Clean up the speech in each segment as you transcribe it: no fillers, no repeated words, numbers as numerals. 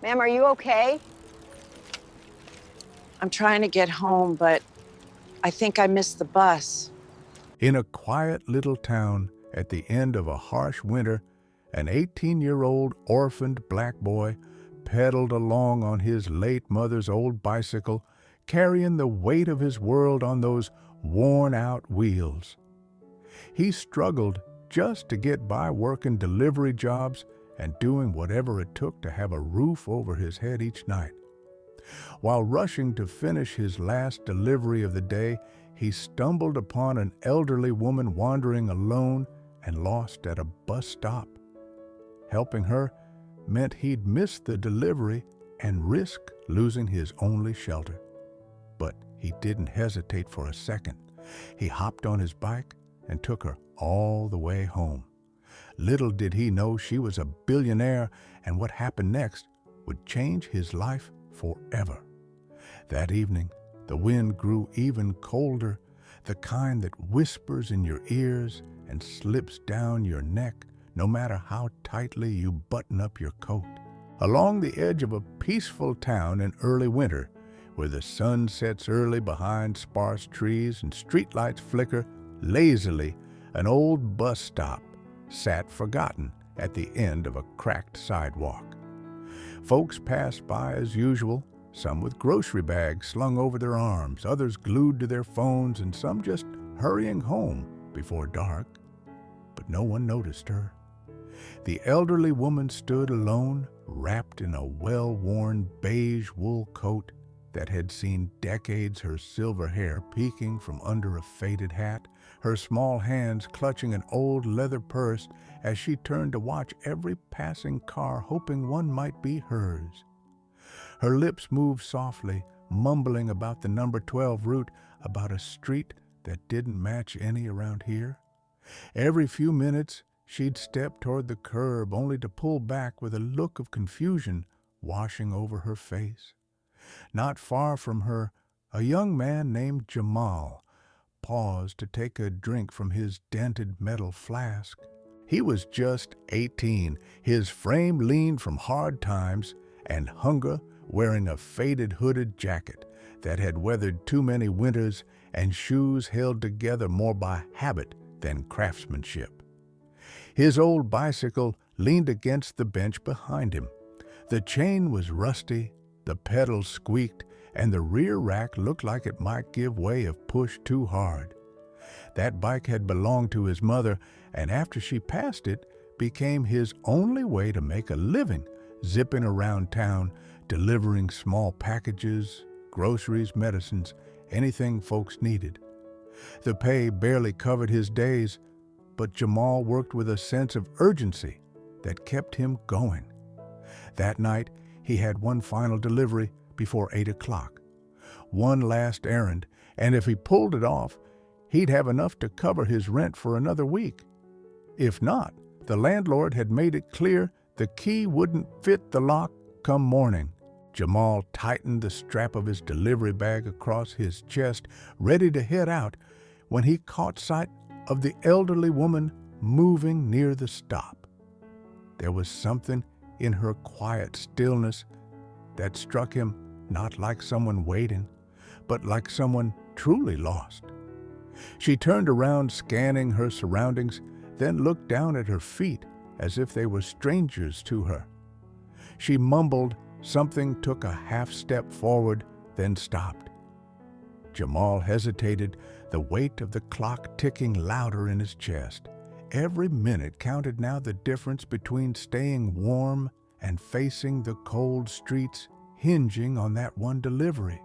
Ma'am, are you okay? I'm trying to get home, but I think I missed the bus. In a quiet little town at the end of a harsh winter, an 18-year-old orphaned black boy pedaled along on his late mother's old bicycle, carrying the weight of his world on those worn-out wheels. He struggled just to get by working delivery jobs and doing whatever it took to have a roof over his head each night. While rushing to finish his last delivery of the day, he stumbled upon an elderly woman wandering alone and lost at a bus stop. Helping her meant he'd miss the delivery and risk losing his only shelter. But he didn't hesitate for a second. He hopped on his bike and took her all the way home. Little did he know she was a billionaire, and what happened next would change his life forever. That evening, the wind grew even colder, the kind that whispers in your ears and slips down your neck no matter how tightly you button up your coat. Along the edge of a peaceful town in early winter, where the sun sets early behind sparse trees and streetlights flicker lazily, an old bus stop sat forgotten at the end of a cracked sidewalk. Folks passed by as usual, some with grocery bags slung over their arms, others glued to their phones, and some just hurrying home before dark. But no one noticed her. The elderly woman stood alone, wrapped in a well-worn beige wool coat that had seen decades, her silver hair peeking from under a faded hat, her small hands clutching an old leather purse as she turned to watch every passing car, hoping one might be hers. Her lips moved softly, mumbling about the number 12 route, about a street that didn't match any around here. Every few minutes, she'd step toward the curb, only to pull back with a look of confusion washing over her face. Not far from her, a young man named Jamal paused to take a drink from his dented metal flask. He was just 18, his frame lean from hard times and hunger, wearing a faded hooded jacket that had weathered too many winters and shoes held together more by habit than craftsmanship. His old bicycle leaned against the bench behind him. The chain was rusty, the pedals squeaked, and the rear rack looked like it might give way if pushed too hard. That bike had belonged to his mother, and after she passed it, became his only way to make a living, zipping around town, delivering small packages, groceries, medicines, anything folks needed. The pay barely covered his days, but Jamal worked with a sense of urgency that kept him going. That night, he had one final delivery before 8 o'clock. One last errand, and if he pulled it off, he'd have enough to cover his rent for another week. If not, the landlord had made it clear the key wouldn't fit the lock come morning. Jamal tightened the strap of his delivery bag across his chest, ready to head out, when he caught sight of the elderly woman moving near the stop. There was something in her quiet stillness that struck him not like someone waiting, but like someone truly lost. She turned around, scanning her surroundings, then looked down at her feet as if they were strangers to her. She mumbled something, took a half step forward, then stopped. Jamal hesitated, the weight of the clock ticking louder in his chest. Every minute counted now, the difference between staying warm and facing the cold streets hinging on that one delivery.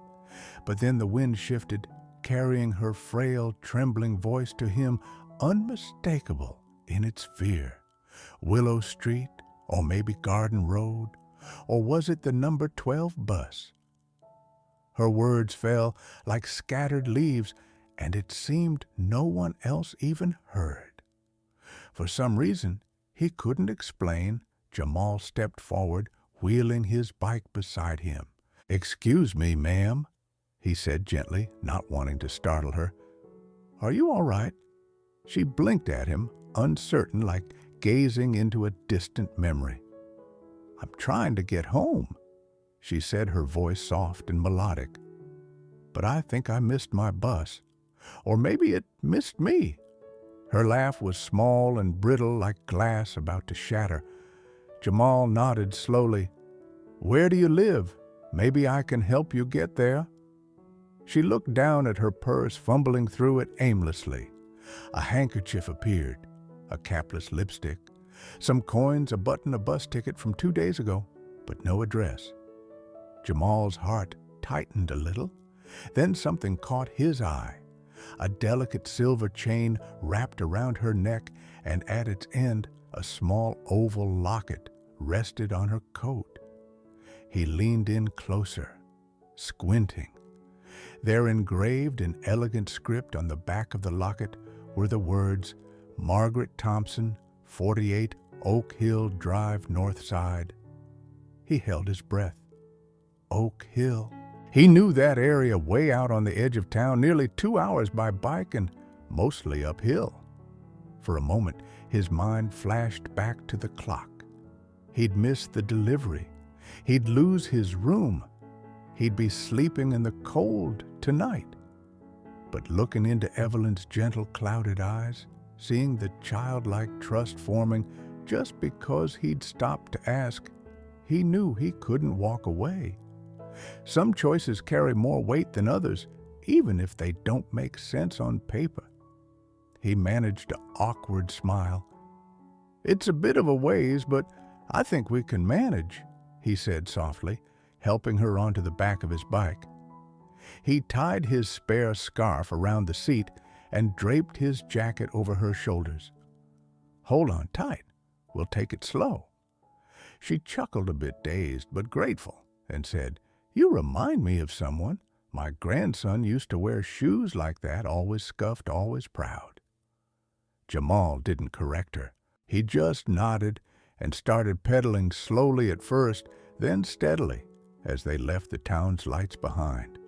But then the wind shifted, carrying her frail, trembling voice to him, unmistakable in its fear. Willow Street, or maybe Garden Road, or was it the number 12 bus? Her words fell like scattered leaves, and it seemed no one else even heard. For some reason he couldn't explain, Jamal stepped forward, wheeling his bike beside him. "Excuse me, ma'am," he said gently, not wanting to startle her. "Are you all right?" She blinked at him, uncertain, like gazing into a distant memory. "I'm trying to get home," she said, her voice soft and melodic. "But I think I missed my bus. Or maybe it missed me." Her laugh was small and brittle like glass about to shatter. Jamal nodded slowly. "Where do you live? Maybe I can help you get there." She looked down at her purse, fumbling through it aimlessly. A handkerchief appeared, a capless lipstick, some coins, a button, a bus ticket from 2 days ago, but no address. Jamal's heart tightened a little. Then something caught his eye. A delicate silver chain wrapped around her neck, and at its end, a small oval locket rested on her coat. He leaned in closer, squinting. There, engraved in elegant script on the back of the locket, were the words, "Margaret Thompson, 48 Oak Hill Drive, North Side." He held his breath. Oak Hill. He knew that area way out on the edge of town, nearly 2 hours by bike and mostly uphill. For a moment, his mind flashed back to the clock. He'd miss the delivery. He'd lose his room. He'd be sleeping in the cold tonight. But looking into Evelyn's gentle, clouded eyes, seeing the childlike trust forming just because he'd stopped to ask, he knew he couldn't walk away. Some choices carry more weight than others, even if they don't make sense on paper. He managed an awkward smile. "It's a bit of a ways, but I think we can manage," he said softly, helping her onto the back of his bike. He tied his spare scarf around the seat and draped his jacket over her shoulders. "Hold on tight. We'll take it slow." She chuckled a bit, dazed but grateful, and said, "You remind me of someone. My grandson used to wear shoes like that, always scuffed, always proud." Jamal didn't correct her. He just nodded and started pedaling slowly at first, then steadily, as they left the town's lights behind.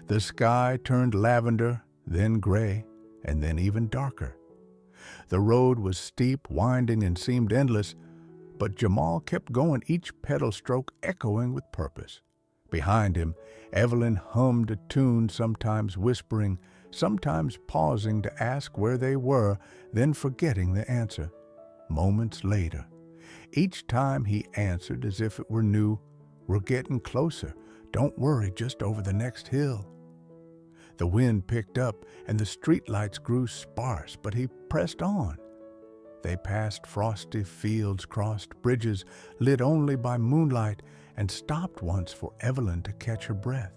The sky turned lavender, then gray, and then even darker. The road was steep, winding, and seemed endless, but Jamal kept going, each pedal stroke echoing with purpose. Behind him, Evelyn hummed a tune, sometimes whispering, sometimes pausing to ask where they were, then forgetting the answer. Moments later, each time he answered as if it were new, "We're getting closer. Don't worry, just over the next hill." The wind picked up and the streetlights grew sparse, but he pressed on. They passed frosty fields, crossed bridges lit only by moonlight, and stopped once for Evelyn to catch her breath.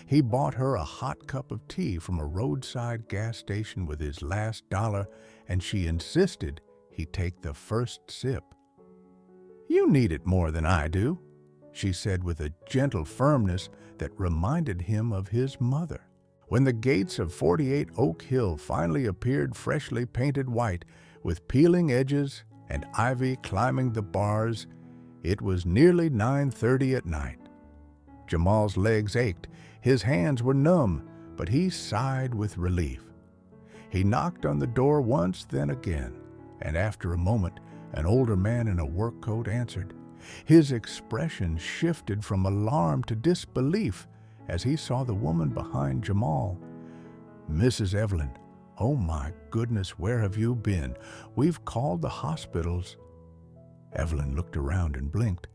He bought her a hot cup of tea from a roadside gas station with his last dollar, and she insisted he take the first sip. "You need it more than I do," she said with a gentle firmness that reminded him of his mother. When the gates of 48 Oak Hill finally appeared, freshly painted white, with peeling edges and ivy climbing the bars, it was nearly 9:30 at night. Jamal's legs ached, his hands were numb, but he sighed with relief. He knocked on the door once, then again, and after a moment, an older man in a work coat answered. His expression shifted from alarm to disbelief as he saw the woman behind Jamal. "Mrs. Evelyn, oh my goodness, where have you been? We've called the hospitals." Evelyn looked around and blinked.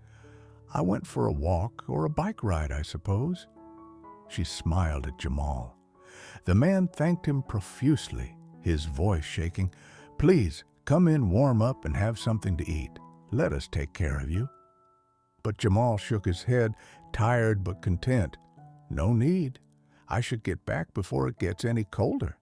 "I went for a walk or a bike ride, I suppose." She smiled at Jamal. The man thanked him profusely, his voice shaking. "Please, come in, warm up, and have something to eat. Let us take care of you." But Jamal shook his head, tired but content. "No need. I should get back before it gets any colder."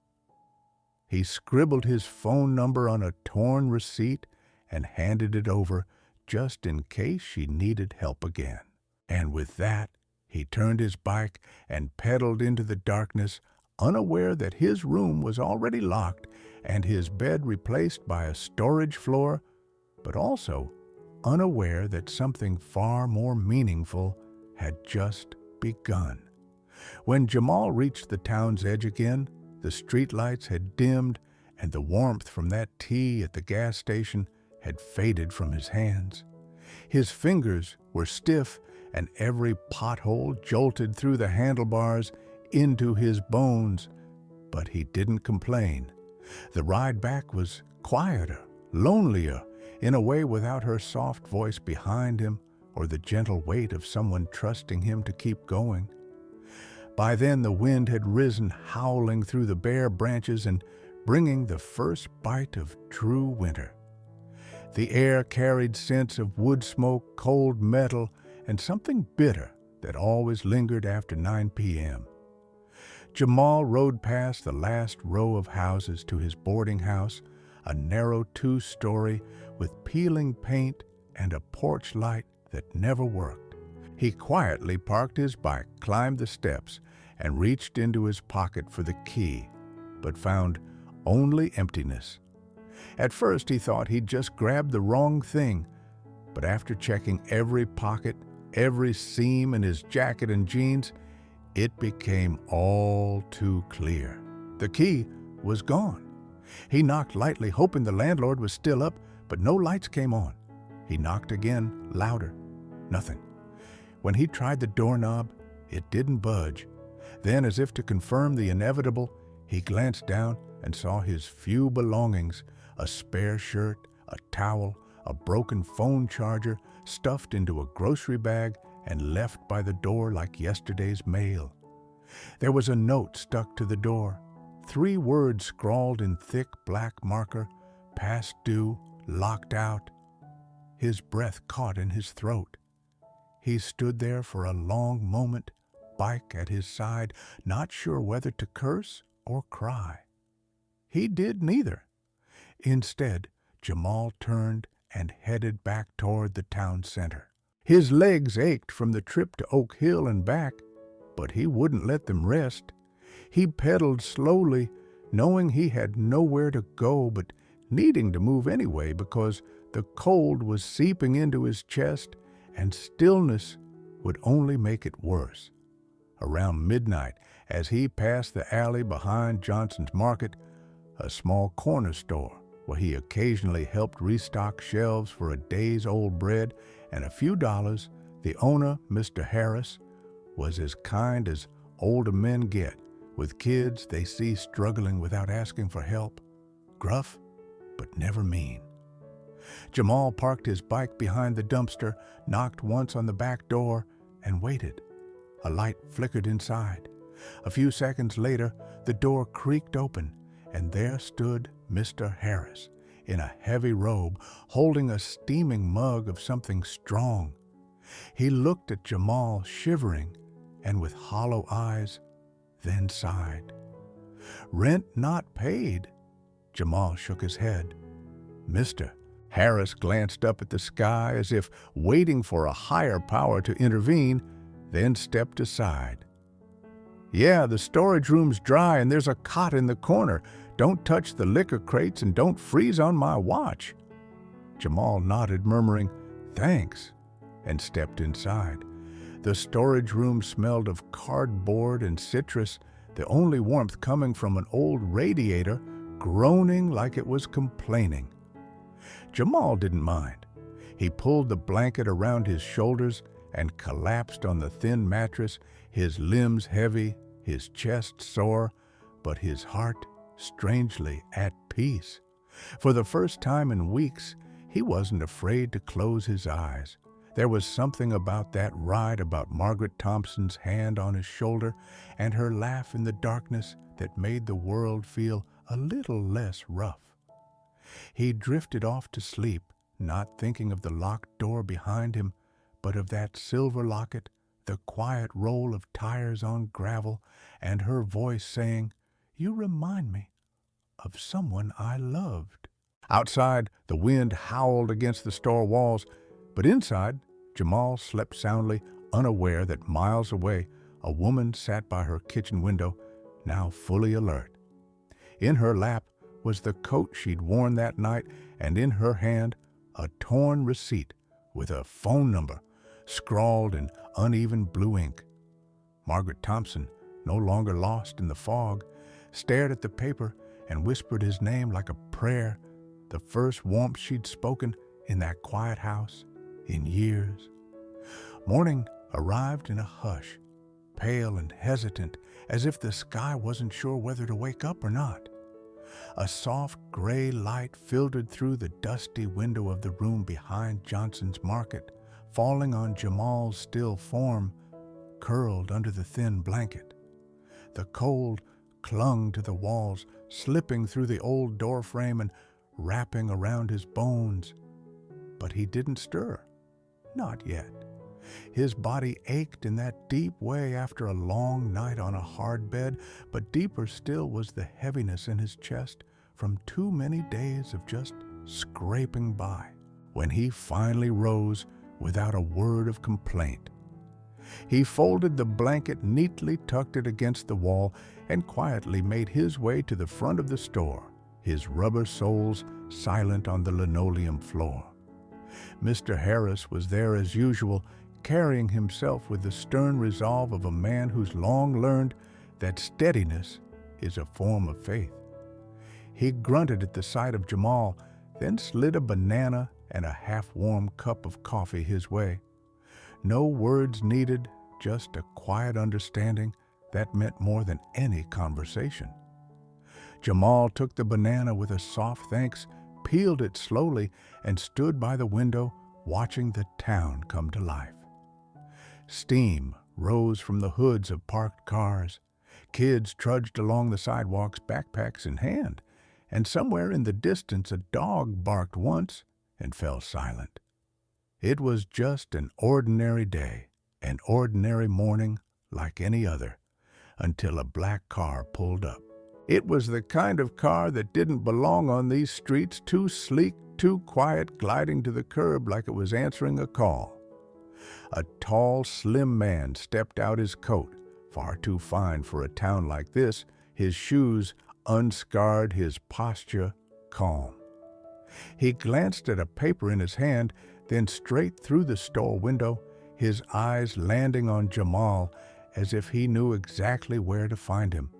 He scribbled his phone number on a torn receipt and handed it over, just in case she needed help again. And with that, he turned his bike and pedaled into the darkness, unaware that his room was already locked and his bed replaced by a storage floor, but also unaware that something far more meaningful had just begun. When Jamal reached the town's edge again, the streetlights had dimmed and the warmth from that tea at the gas station had faded from his hands. His fingers were stiff and every pothole jolted through the handlebars into his bones. But he didn't complain. The ride back was quieter, lonelier, in a way without her soft voice behind him or the gentle weight of someone trusting him to keep going. By then the wind had risen, howling through the bare branches and bringing the first bite of true winter. The air carried scents of wood smoke, cold metal, and something bitter that always lingered after 9 p.m. Jamal rode past the last row of houses to his boarding house, a narrow 2-story with peeling paint and a porch light that never worked. He quietly parked his bike, climbed the steps, and reached into his pocket for the key, but found only emptiness. At first he thought he'd just grabbed the wrong thing, but after checking every pocket, every seam in his jacket and jeans, it became all too clear. The key was gone. He knocked lightly, hoping the landlord was still up, but no lights came on. He knocked again, louder. Nothing. When he tried the doorknob, it didn't budge. Then, as if to confirm the inevitable, he glanced down and saw his few belongings, a spare shirt, a towel, a broken phone charger, stuffed into a grocery bag and left by the door like yesterday's mail. There was a note stuck to the door, 3 words scrawled in thick black marker, past due, locked out. His breath caught in his throat. He stood there for a long moment, bike at his side, not sure whether to curse or cry. He did neither. Instead, Jamal turned and headed back toward the town center. His legs ached from the trip to Oak Hill and back, but he wouldn't let them rest. He pedaled slowly, knowing he had nowhere to go but needing to move anyway because the cold was seeping into his chest and stillness would only make it worse. Around midnight, as he passed the alley behind Johnson's Market, a small corner store where he occasionally helped restock shelves for a day's old bread and a few dollars, the owner, Mr. Harris, was as kind as older men get, with kids they see struggling without asking for help. Gruff, but never mean. Jamal parked his bike behind the dumpster, knocked once on the back door, and waited. A light flickered inside. A few seconds later, the door creaked open, and there stood Mr. Harris in a heavy robe, holding a steaming mug of something strong. He looked at Jamal, shivering and with hollow eyes, then sighed. "Rent not paid?" Jamal shook his head. "Mister." Harris glanced up at the sky as if waiting for a higher power to intervene, then stepped aside. "Yeah, the storage room's dry and there's a cot in the corner. Don't touch the liquor crates and don't freeze on my watch." Jamal nodded, murmuring, "Thanks," and stepped inside. The storage room smelled of cardboard and citrus, the only warmth coming from an old radiator groaning like it was complaining. Jamal didn't mind. He pulled the blanket around his shoulders and collapsed on the thin mattress, his limbs heavy, his chest sore, but his heart strangely at peace. For the first time in weeks, he wasn't afraid to close his eyes. There was something about that ride, about Margaret Thompson's hand on his shoulder and her laugh in the darkness, that made the world feel a little less rough. He drifted off to sleep, not thinking of the locked door behind him, but of that silver locket, the quiet roll of tires on gravel, and her voice saying, "You remind me of someone I loved." Outside, the wind howled against the store walls, but inside, Jamal slept soundly, unaware that miles away, a woman sat by her kitchen window, now fully alert. In her lap was the coat she'd worn that night, and in her hand, a torn receipt with a phone number scrawled in uneven blue ink. Margaret Thompson, no longer lost in the fog, stared at the paper and whispered his name like a prayer, the first warmth she'd spoken in that quiet house in years. Morning arrived in a hush, pale and hesitant, as if the sky wasn't sure whether to wake up or not. A soft gray light filtered through the dusty window of the room behind Johnson's Market, falling on Jamal's still form, curled under the thin blanket. The cold clung to the walls, slipping through the old doorframe and wrapping around his bones. But he didn't stir. Not yet. His body ached in that deep way after a long night on a hard bed, but deeper still was the heaviness in his chest from too many days of just scraping by. When he finally rose without a word of complaint, he folded the blanket, neatly tucked it against the wall, and quietly made his way to the front of the store, his rubber soles silent on the linoleum floor. Mr. Harris was there as usual, carrying himself with the stern resolve of a man who's long learned that steadiness is a form of faith. He grunted at the sight of Jamal, then slid a banana and a half-warm cup of coffee his way. No words needed, just a quiet understanding that meant more than any conversation. Jamal took the banana with a soft thanks, peeled it slowly, and stood by the window watching the town come to life. Steam rose from the hoods of parked cars. Kids trudged along the sidewalks, backpacks in hand, and somewhere in the distance a dog barked once and fell silent. It was just an ordinary day, an ordinary morning like any other, until a black car pulled up. It was the kind of car that didn't belong on these streets, too sleek, too quiet, gliding to the curb like it was answering a call. A tall, slim man stepped out, his coat far too fine for a town like this, his shoes unscarred, his posture calm. He glanced at a paper in his hand, then straight through the store window, his eyes landing on Jamal as if he knew exactly where to find him.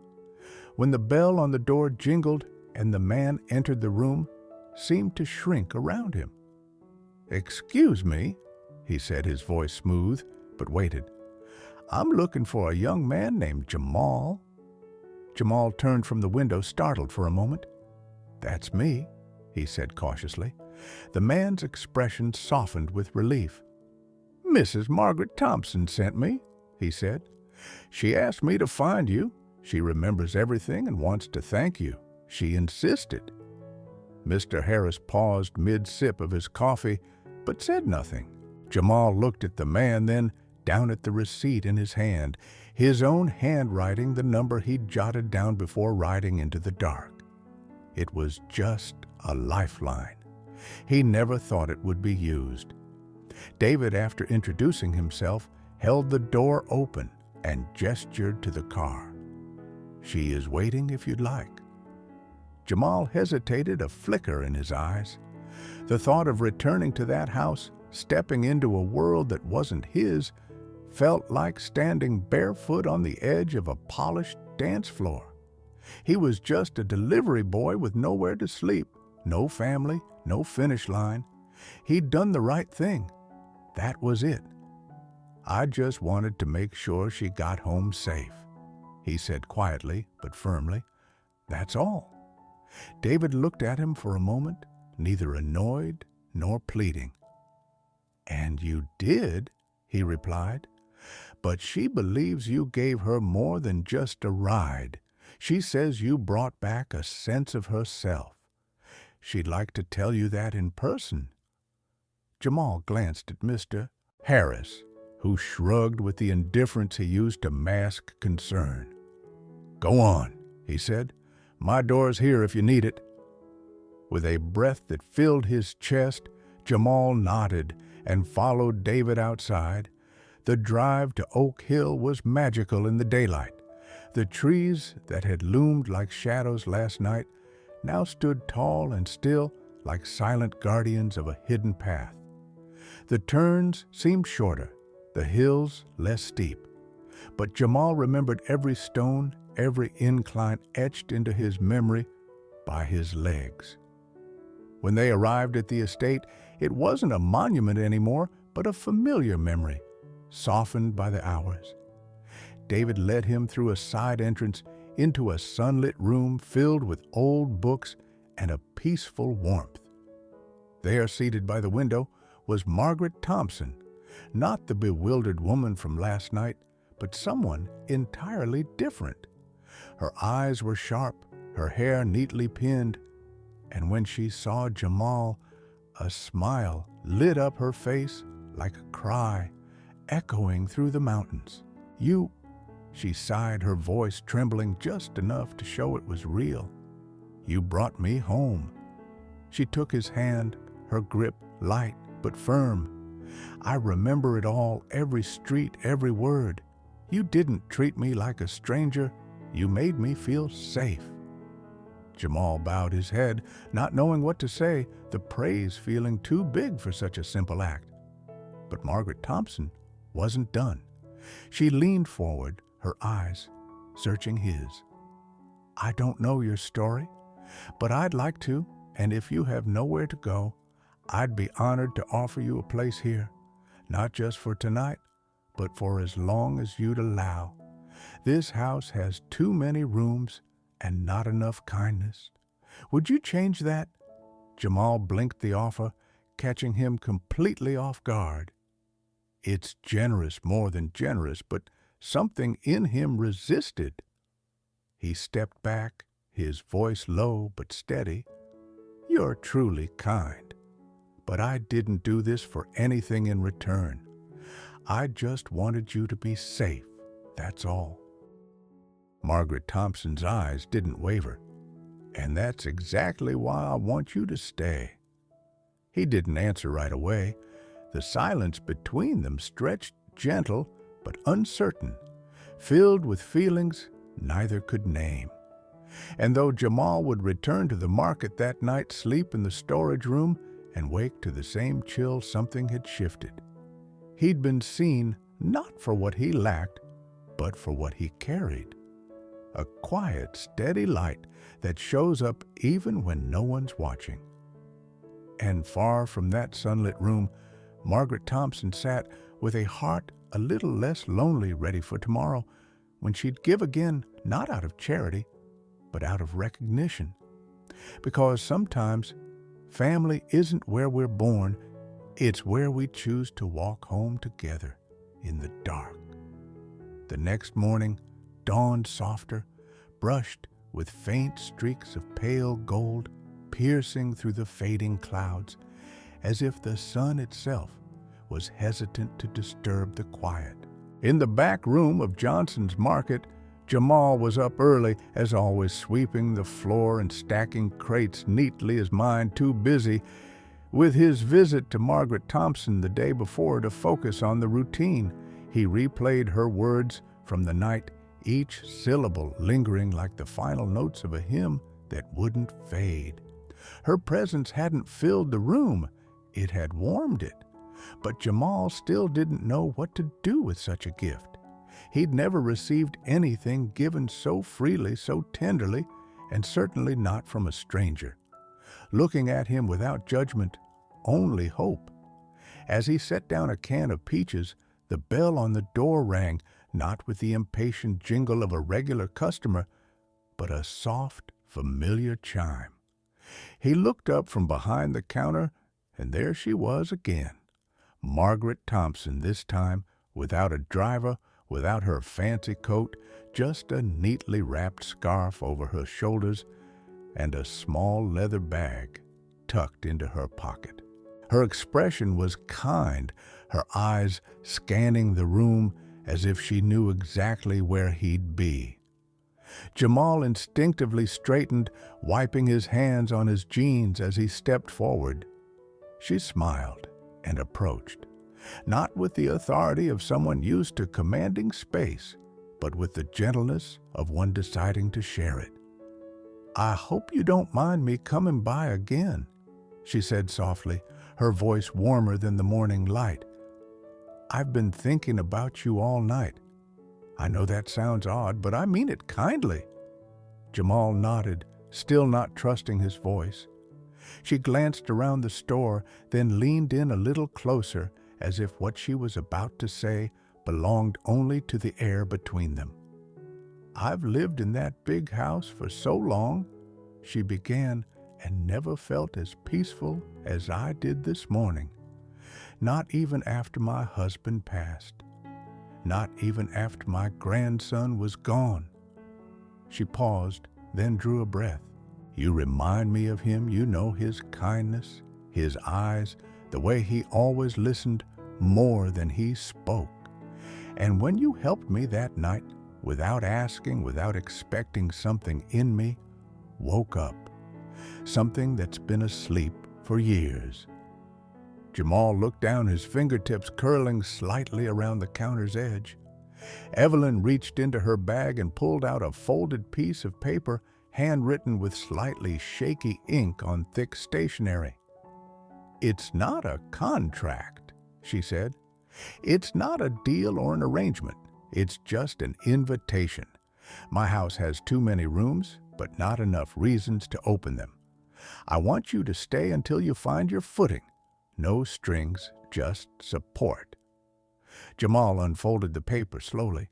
When the bell on the door jingled and the man entered the room, seemed to shrink around him. "Excuse me," he said, his voice smooth, but waited. "I'm looking for a young man named Jamal." Jamal turned from the window, startled for a moment. "That's me," he said cautiously. The man's expression softened with relief. "Mrs. Margaret Thompson sent me," he said. "She asked me to find you. She remembers everything and wants to thank you. She insisted." Mr. Harris paused mid-sip of his coffee, but said nothing. Jamal looked at the man, then down at the receipt in his hand, his own handwriting, the number he'd jotted down before riding into the dark. It was just a lifeline. He never thought it would be used. David, after introducing himself, held the door open and gestured to the car. "She is waiting if you'd like." Jamal hesitated, a flicker in his eyes. The thought of returning to that house, stepping into a world that wasn't his, felt like standing barefoot on the edge of a polished dance floor. He was just a delivery boy with nowhere to sleep, no family, no finish line. He'd done the right thing. That was it. "I just wanted to make sure she got home safe," he said quietly but firmly. "That's all." David looked at him for a moment, neither annoyed nor pleading. "And you did," he replied. "But she believes you gave her more than just a ride. She says you brought back a sense of herself. She'd like to tell you that in person." Jamal glanced at Mr. Harris, who shrugged with the indifference he used to mask concern. "Go on," he said. "My door's here if you need it." With a breath that filled his chest, Jamal nodded and followed David outside. The drive to Oak Hill was magical in the daylight. The trees that had loomed like shadows last night now stood tall and still like silent guardians of a hidden path. The turns seemed shorter, the hills less steep. But Jamal remembered every stone, every incline etched into his memory by his legs. When they arrived at the estate, it wasn't a monument anymore, but a familiar memory. softened by the hours. David led him through a side entrance into a sunlit room filled with old books and a peaceful warmth. There, seated by the window, was Margaret Thompson, not the bewildered woman from last night, but someone entirely different. Her eyes were sharp, her hair neatly pinned, and when she saw Jamal, a smile lit up her face like a cry, echoing through the mountains. "You," she sighed, her voice trembling just enough to show it was real. "You brought me home." She took his hand, her grip light but firm. "I remember it all, every street, every word. You didn't treat me like a stranger. You made me feel safe." Jamal bowed his head, not knowing what to say, the praise feeling too big for such a simple act. But Margaret Thompson wasn't done. She leaned forward, her eyes searching his. "I don't know your story, but I'd like to, and if you have nowhere to go, I'd be honored to offer you a place here, not just for tonight, but for as long as you'd allow. This house has too many rooms and not enough kindness. Would you change that?" Jamal blinked the offer, catching him completely off guard. It's generous, more than generous, but something in him resisted. He stepped back, his voice low but steady. "You're truly kind, but I didn't do this for anything in return. I just wanted you to be safe, that's all." Margaret Thompson's eyes didn't waver. "And that's exactly why I want you to stay." He didn't answer right away. The silence between them stretched gentle but uncertain, filled with feelings neither could name. And though Jamal would return to the market that night, sleep in the storage room, and wake to the same chill, something had shifted. He'd been seen not for what he lacked, but for what he carried. A quiet, steady light that shows up even when no one's watching. And far from that sunlit room, Margaret Thompson sat with a heart a little less lonely, ready for tomorrow, when she'd give again, not out of charity, but out of recognition. Because sometimes family isn't where we're born, it's where we choose to walk home together in the dark. The next morning dawned softer, brushed with faint streaks of pale gold piercing through the fading clouds, as if the sun itself was hesitant to disturb the quiet. In the back room of Johnson's Market, Jamal was up early, as always, sweeping the floor and stacking crates neatly, his mind too busy with his visit to Margaret Thompson the day before to focus on the routine. He replayed her words from the night, each syllable lingering like the final notes of a hymn that wouldn't fade. Her presence hadn't filled the room, it had warmed it. But Jamal still didn't know what to do with such a gift. He'd never received anything given so freely, so tenderly, and certainly not from a stranger. Looking at him without judgment, only hope. As he set down a can of peaches, the bell on the door rang, not with the impatient jingle of a regular customer, but a soft, familiar chime. He looked up from behind the counter, and there she was again. Margaret Thompson this time, without a driver, without her fancy coat, just a neatly wrapped scarf over her shoulders and a small leather bag tucked into her pocket. Her expression was kind, her eyes scanning the room as if she knew exactly where he'd be. Jamal instinctively straightened, wiping his hands on his jeans as he stepped forward. She smiled and approached, not with the authority of someone used to commanding space, but with the gentleness of one deciding to share it. "I hope you don't mind me coming by again," she said softly, her voice warmer than the morning light. "I've been thinking about you all night. I know that sounds odd, but I mean it kindly." Jamal nodded, still not trusting his voice. She glanced around the store, then leaned in a little closer, as if what she was about to say belonged only to the air between them. "I've lived in that big house for so long," she began, "and never felt as peaceful as I did this morning. Not even after my husband passed. Not even after my grandson was gone." She paused, then drew a breath. "You remind me of him, his kindness, his eyes, the way he always listened more than he spoke. And when you helped me that night, without asking, without expecting, something in me woke up, something that's been asleep for years." Jamal looked down, his fingertips curling slightly around the counter's edge. Evelyn reached into her bag and pulled out a folded piece of paper, handwritten with slightly shaky ink on thick stationery. "It's not a contract," she said. "It's not a deal or an arrangement. It's just an invitation. My house has too many rooms, but not enough reasons to open them. I want you to stay until you find your footing. No strings, just support." Jamal unfolded the paper slowly.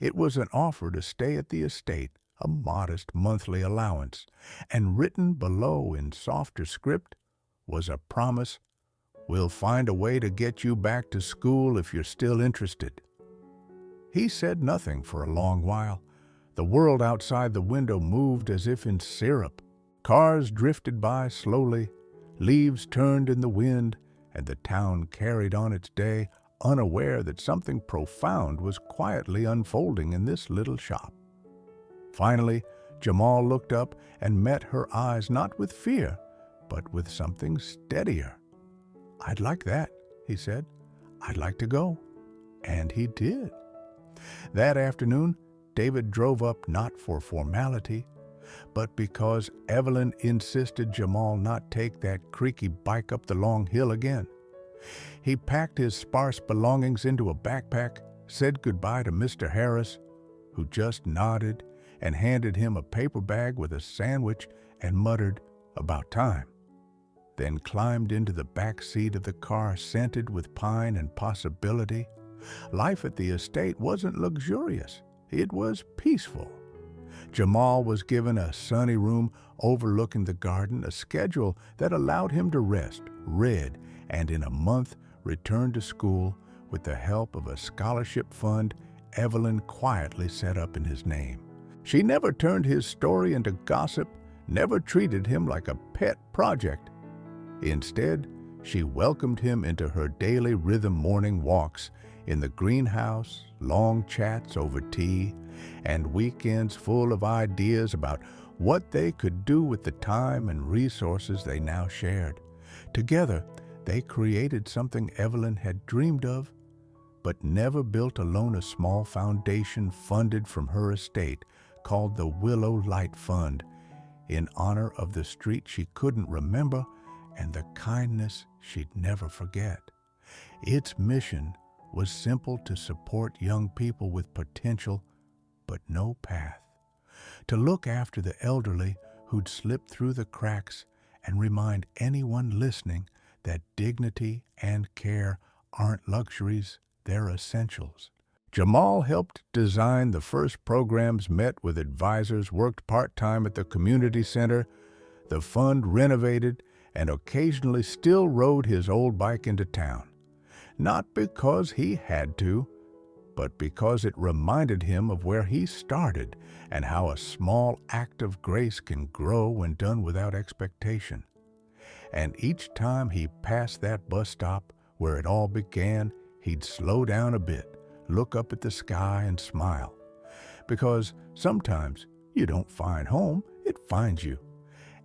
It was an offer to stay at the estate, a modest monthly allowance, and written below in softer script was a promise, "We'll find a way to get you back to school if you're still interested." He said nothing for a long while. The world outside the window moved as if in syrup. Cars drifted by slowly, leaves turned in the wind, and the town carried on its day, unaware that something profound was quietly unfolding in this little shop. Finally, Jamal looked up and met her eyes, not with fear, but with something steadier. "I'd like that," he said. "I'd like to go." And he did. That afternoon, David drove up not for formality, but because Evelyn insisted Jamal not take that creaky bike up the long hill again. He packed his sparse belongings into a backpack, said goodbye to Mr. Harris, who just nodded and handed him a paper bag with a sandwich and muttered, "About time," then climbed into the back seat of the car scented with pine and possibility. Life at the estate wasn't luxurious. It was peaceful. Jamal was given a sunny room overlooking the garden, a schedule that allowed him to rest, read, and in a month return to school with the help of a scholarship fund Evelyn quietly set up in his name. She never turned his story into gossip, never treated him like a pet project. Instead, she welcomed him into her daily rhythm morning walks in the greenhouse, long chats over tea, and weekends full of ideas about what they could do with the time and resources they now shared. Together, they created something Evelyn had dreamed of, but never built alone, a small foundation funded from her estate called the Willow Light Fund, in honor of the street she couldn't remember and the kindness she'd never forget. Its mission was simple: to support young people with potential but no path, to look after the elderly who'd slipped through the cracks, and remind anyone listening that dignity and care aren't luxuries, they're essentials. Jamal helped design the first programs, met with advisors, worked part-time at the community center. The fund renovated and occasionally still rode his old bike into town. Not because he had to, but because it reminded him of where he started and how a small act of grace can grow when done without expectation. And each time he passed that bus stop where it all began, he'd slow down a bit, look up at the sky and smile. Because sometimes you don't find home, it finds you.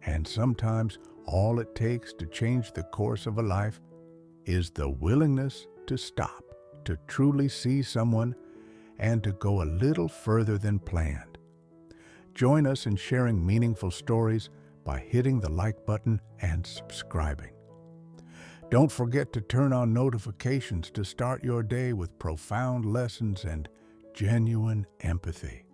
And sometimes all it takes to change the course of a life is the willingness to stop, to truly see someone, and to go a little further than planned. Join us in sharing meaningful stories by hitting the like button and subscribing. Don't forget to turn on notifications to start your day with profound lessons and genuine empathy.